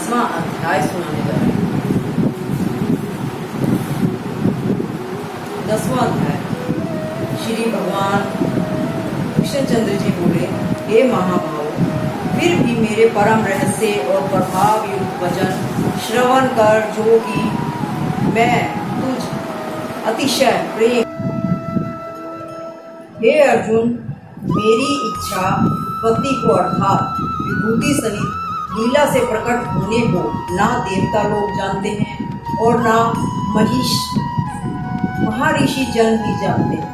10वां अध्याय सुनाने जा रहे हैं। 10वां अध्याय। श्री भगवान कृष्णचंद्र जी बोले, हे महाभाव, फिर भी मेरे परम रहस्य और प्रभाव युक्त वचन श्रवण कर, जो कि मैं तुझ अतिशय प्रेम। हे अर्जुन, मेरी इच्छा पति को अर्थात विभूति सहित लीला से प्रकट होने को ना देवता लोग जानते हैं और ना महर्षि जन भी जानते हैं,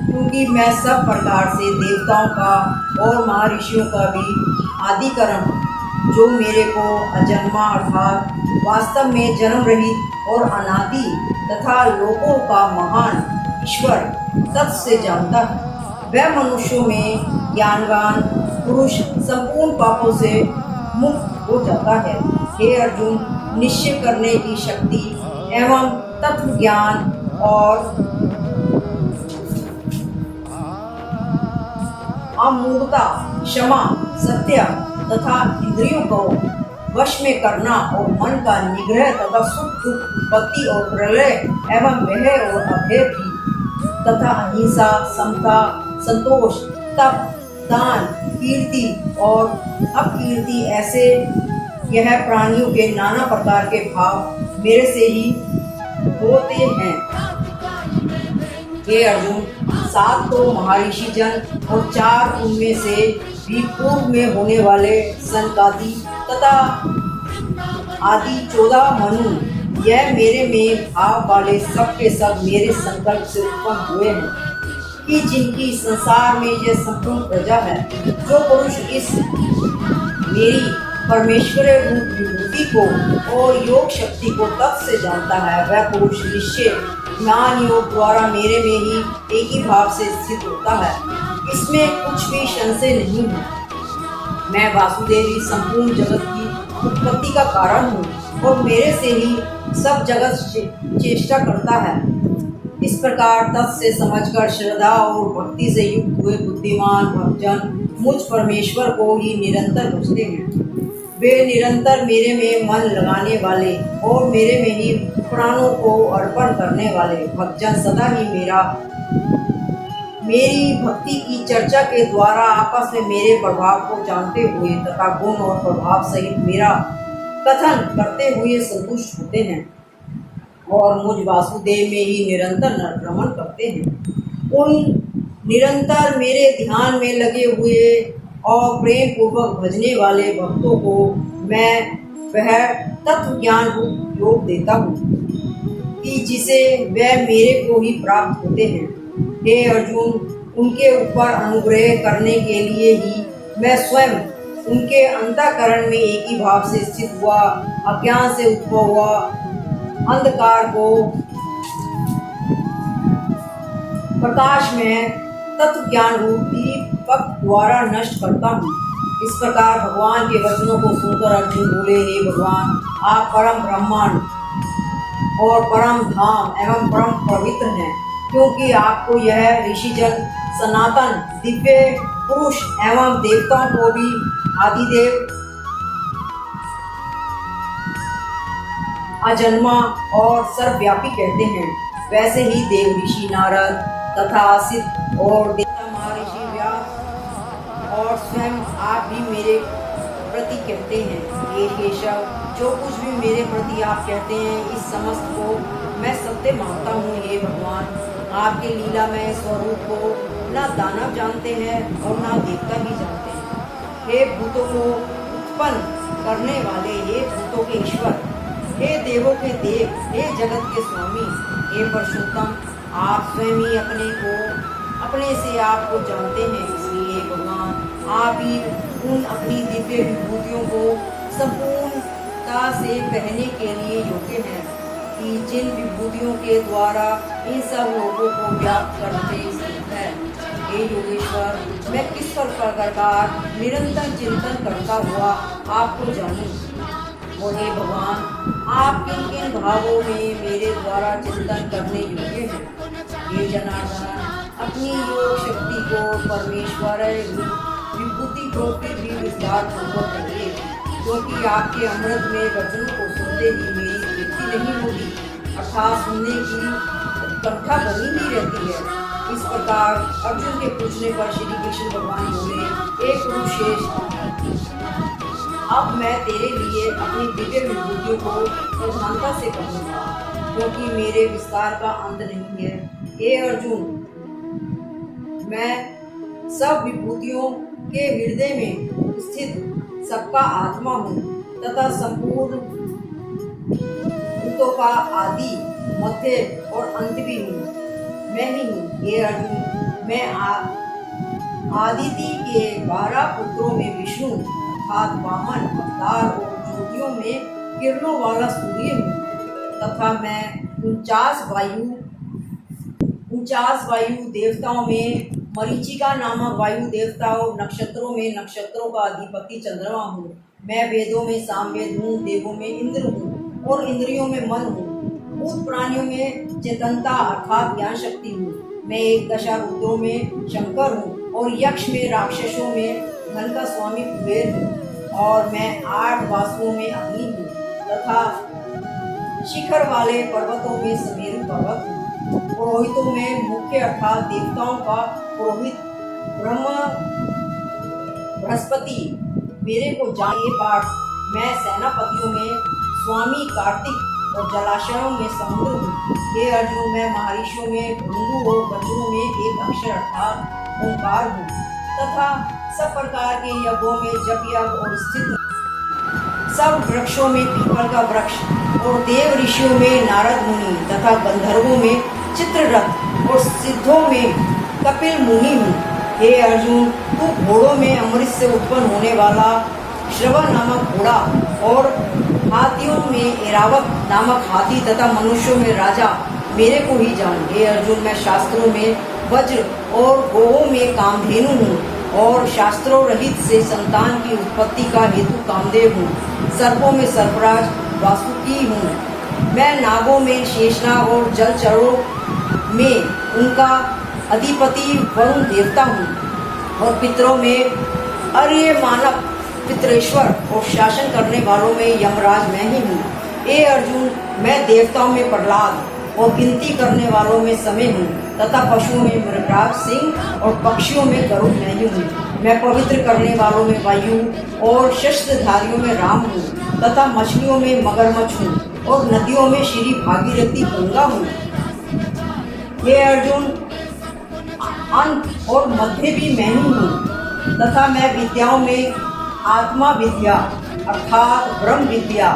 क्योंकि मैं सब प्रकार से देवताओं का और महर्षियों का भी आदिकरण हूँ, जो मेरे को अजन्मा अर्थात वास्तव में जन्म रहित और अनादि तथा लोकों का महान ईश्वर तत्व से जानता है। वह मनुष्यों में ज्ञानवान पुरुष संपूर्ण पापों से मुक्त हो जाता है। हे अर्जुन, निश्चय करने की शक्ति एवं तत्व ज्ञान और अमूढ़ता, क्षमा, सत्य तथा इंद्रियों को वश में करना और मन का निग्रह तथा सुख दुख उत्पत्ति और प्रलय एवं भय और अभय भी तथा अहिंसा, समता, संतोष, तप, दान, कीर्ति और अपकीर्ति, ऐसे यह प्राणियों के नाना प्रकार के भाव मेरे से ही होते हैं। हे अर्जुन, 7 तो महर्षि जन और 4 उनमें से भी पूर्व में होने वाले सनकादि तथा आदि 14 मनु, यह मेरे में भाव वाले सब के सब मेरे संकल्प से उत्पन्न हुए हैं, कि जिनकी संसार में यह संपूर्ण प्रजा है। जो पुरुष इस मेरी परमेश्वर रूप विभूति को और योग शक्ति को तत्व से जानता है, वह पुरुष निश्चय ज्ञान योग द्वारा मेरे में ही एक ही भाव से स्थित होता है। इसमें कुछ भी संशय नहीं है। मैं वासुदेव ही संपूर्ण जगत की उत्पत्ति का कारण हूँ और मेरे से ही सब जगत चेष्टा करता है। इस प्रकार तत्व से समझकर श्रद्धा और भक्ति से युक्त हुए बुद्धिमान भक्तजन मुझ परमेश्वर को ही निरंतर भजते हैं। वे निरंतर मेरे में मन लगाने वाले और मेरे में ही प्राणों को अर्पण करने वाले भक्तजन सदा ही मेरी भक्ति की चर्चा के द्वारा आपस में मेरे प्रभाव को जानते हुए तथा गुण और प्रभाव सहित मेरा कथन करते हुए संतुष्ट होते हैं और मुझ वासुदेव में ही निरंतर भ्रमण करते हैं। उन निरंतर मेरे ध्यान में लगे हुए और प्रेम पूर्वक भजने वाले भक्तों को मैं वह तत्व ज्ञान रूप योग देता हूँ, कि जिसे वह मेरे को ही प्राप्त होते हैं। हे अर्जुन, उनके ऊपर अनुग्रह करने के लिए ही मैं स्वयं उनके अंतःकरण में एक ही भाव से स्थित हुआ, अज्ञान से उत्पन्न हुआ अंधकार को प्रकाश में तत्व ज्ञान रूप दीपक द्वारा नष्ट करता हूँ। इस प्रकार भगवान के वचनों को सुनकर अर्जुन बोले, हे भगवान, आप परम ब्रह्मांड और परम धाम एवं परम पवित्र हैं, क्योंकि आपको यह ऋषिजन सनातन दिव्य पुरुष एवं देवताओं को भी आदिदेव, अजन्मा और सर्वव्यापी कहते हैं। वैसे ही देव ऋषि नारद तथा सिद्ध और देवता महर्षि व्यास और स्वयं आप भी मेरे प्रति कहते हैं। हे केशव, जो कुछ भी मेरे प्रति आप कहते हैं, इस समस्त को मैं सत्य मानता हूँ। हे भगवान, आपके लीलामय स्वरूप को ना दानव जानते हैं और ना देवता ही जानते हैं। हे भूतों को उत्पन्न करने वाले, हे भूतों के ईश्वर, हे देवों के देव, हे जगत के स्वामी, हे पुरुषोत्तम, आप स्वयं ही अपने से आपको जानते हैं। इसलिए भगवान, आप ही उन अपनी दिव्य विभूतियों को संपूर्णता से कहने के लिए योग्य हैं, कि जिन विभूतियों के द्वारा इन सब लोगों को व्याप्त करते है। हे योगेश्वर, मैं किस प्रकार निरंतर चिंतन करता हुआ आपको जानूं, और हे भगवान, आप किन किन भावों में मेरे द्वारा चिंतन करने योग्य हैं। हे जनार्दन, अपनी योग शक्ति को परमेश्वर विभूति को फिर भी विस्तार पूर्वक कहिए। क्योंकि आपके अमृत में वचनों को सुनते ही मेरी तृप्ति नहीं होती, अर्थात सुनने की उत्कंठा बनी ही रहती है। इस प्रकार अर्जुन के पूछने पर श्री कृष्ण भगवान बोले, हे कुरुश्रेष्ठ, अब मैं तेरे लिए अपनी दिव्य विभूतियों को प्रधानता से कहूँगा, क्योंकि मेरे विस्तार का अंत नहीं है। हे अर्जुन, मैं सब विभूतियों के हृदय में स्थित सबका आत्मा हूँ तथा संपूर्ण भूतों का आदि, मध्य और अंत भी हूँ, मैं ही हूँ। हे अर्जुन, मैं आदिति के 12 पुत्रों में विष्णु अर्थात वामन अवतार और ज्योतियों में किरणों वाला सूर्य हूँ तथा मैं 49 वायु देवताओं में मरीचिका नामक वायु देवता और नक्षत्रों में नक्षत्रों का अधिपति चंद्रमा हूँ। मैं वेदों में सामवेद हूँ, देवों में इंद्र हूँ और इंद्रियों में मन हूँ, भूत प्राणियों में चेतनता अर्थात ज्ञान शक्ति हूँ। मैं 11 रुद्रों में शंकर हूँ और यक्ष में राक्षसों में धन का स्वामी कुबेर हूँ और मैं 8 वासुओं में अग्नि हूँ तथा शिखर वाले पर्वतों में समेरु पर्वत हूँ। पुरोहितों में मुख्य अर्थात देवताओं का पुरोहित बृहस्पति मेरे को जानिए पाठ। मैं सेनापतियों में स्वामी कार्तिक और जलाशयों में समुद्र हूँ। हे अर्जुन, मैं महर्षियों में भृंगु और वज्रों में एक अक्षर अर्थात ओंकार हूँ तथा सब प्रकार के यज्ञों में जप यज्ञ और स्थित हूँ। सब वृक्षों में पीपल का वृक्ष और देव ऋषियों में नारद मुनि तथा गंधर्वों में चित्ररथ और सिद्धों में कपिल मुनि हूँ। हे अर्जुन, तू घोड़ों में अमृत से उत्पन्न होने वाला श्रवण नामक घोड़ा और हाथियों में ऐरावत नामक हाथी तथा मनुष्यों में राजा मेरे को ही जान। हे अर्जुन, मैं शास्त्रों में वज्र और गौओं में कामधेनु हूँ और शास्त्रों रहित से संतान की उत्पत्ति का हेतु कामदेव हूँ। सर्पों में सर्पराज वासुकी हूँ। मैं नागों में शेषनाग और जलचरों में उनका अधिपति वरुण देवता हूँ और पितरों में अर्य मानव पितरेश्वर और शासन करने वालों में यमराज मैं ही हूँ। हे अर्जुन, मैं देवताओं में प्रहलाद और गिनती करने वालों में समय हूँ तथा पशुओं में मृगराज सिंह और पक्षियों में गरुड़ मैं ही हूँ। मैं पवित्र करने वालों में वायु और शस्त्रधारियों में राम हूँ तथा मछलियों में मगरमच्छ हूँ और नदियों में श्री भागीरथी गंगा हूँ। हे अर्जुन, अंत और मध्य भी मैं ही हूँ तथा मैं विद्याओं में आत्मा विद्या अर्थात ब्रह्म विद्या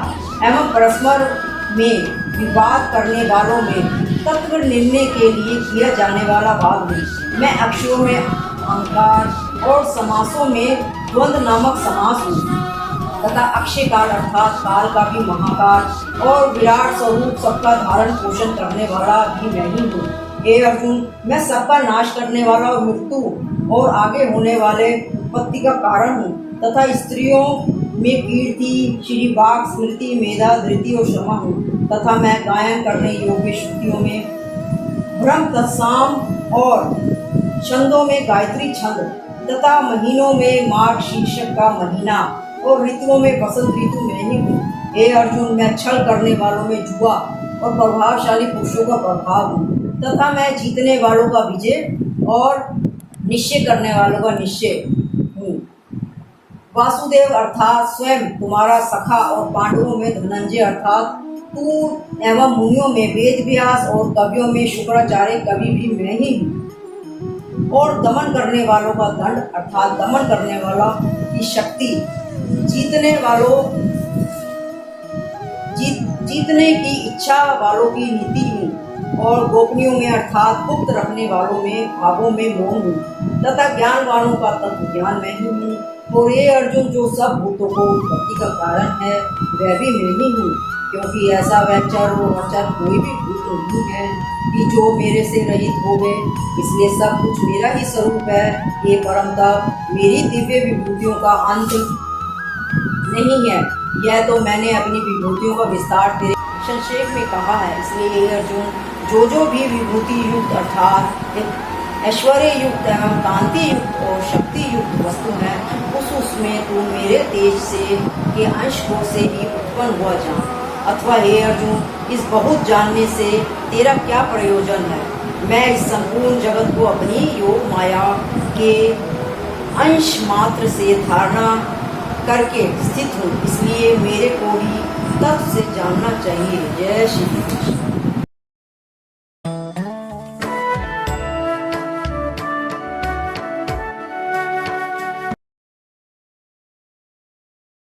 एवं परस्पर में विवाद करने वालों में तत्व निर्णय के लिए किया जाने वाला वाद हूँ। मैं अक्षरों में अहंकार और समासों में द्वंद्व नामक समास हूँ तथा अक्षय काल अर्थात काल का भी महाकाल और विराट स्वरूप सबका धारण पोषण करने वाला भी मैं ही हूँ। हे अर्जुन, मैं सबका नाश करने वाला और मृत्यु और आगे होने वाले उत्पत्ति का कारण हूँ तथा स्त्रियों में कीर्ति श्री बाघ स्मृति मेधा धृति और क्षमा हूँ तथा मैं गायन करने योग्य श्रुतियों में ब्रह्म तत्साम और छंदों में गायत्री छंद तथा महीनों में माघ शीर्षक का महीना और ऋतुओं में बसंत ऋतु मैं ही हूँ। हे अर्जुन, मैं छल करने वालों में जुआ और प्रभावशाली पुरुषों का प्रभाव हूँ तथा मैं जीतने वालों का विजय और निश्चय करने वालों का निश्चय हूँ। वासुदेव अर्थात स्वयं तुम्हारा सखा और पांडवों में धनंजय अर्थात तू एवं मुनियों में वेद व्यास और कवियों में शुक्राचार्य कवि भी मैं ही हूँ और दमन करने वालों का दंड अर्थात दमन करने वाला की शक्ति जीतने की इच्छा वालों की नीति हूँ और गोपनीयों में अर्थात गुप्त रखने वालों में भावों में मौन हूँ तथा ज्ञान वालों का तत्व ज्ञान मैं ही हूँ। और ये अर्जुन, जो सब भूतों को उत्पत्ति का कारण है वह भी मैं ही हूँ, क्योंकि ऐसा वैचर और अचर कोई भी भूत नहीं है कि जो मेरे से रहित हो गए, इसलिए सब कुछ मेरा ही स्वरूप है। ये परम तप मेरी दिव्य विभूतियों का अंत नहीं है। यह तो मैंने अपनी विभूतियों का विस्तार तेरे संक्षेप में कहा है। इसलिए ये अर्जुन, जो भी विभूति युक्त अर्थात ऐश्वर्य युक्त एवं कांति युक्त और शक्ति युक्त वस्तु है, उस उसमें तू मेरे तेज से के अंश को से ही उत्पन्न हुआ जान। अथवा हे अर्जुन, इस बहुत जानने से तेरा क्या प्रयोजन है? मैं इस संपूर्ण जगत को अपनी योग माया के अंश मात्र से धारणा करके स्थित हूँ, इसलिए मेरे को भी तत्व से जानना चाहिए। जय श्री कृष्ण।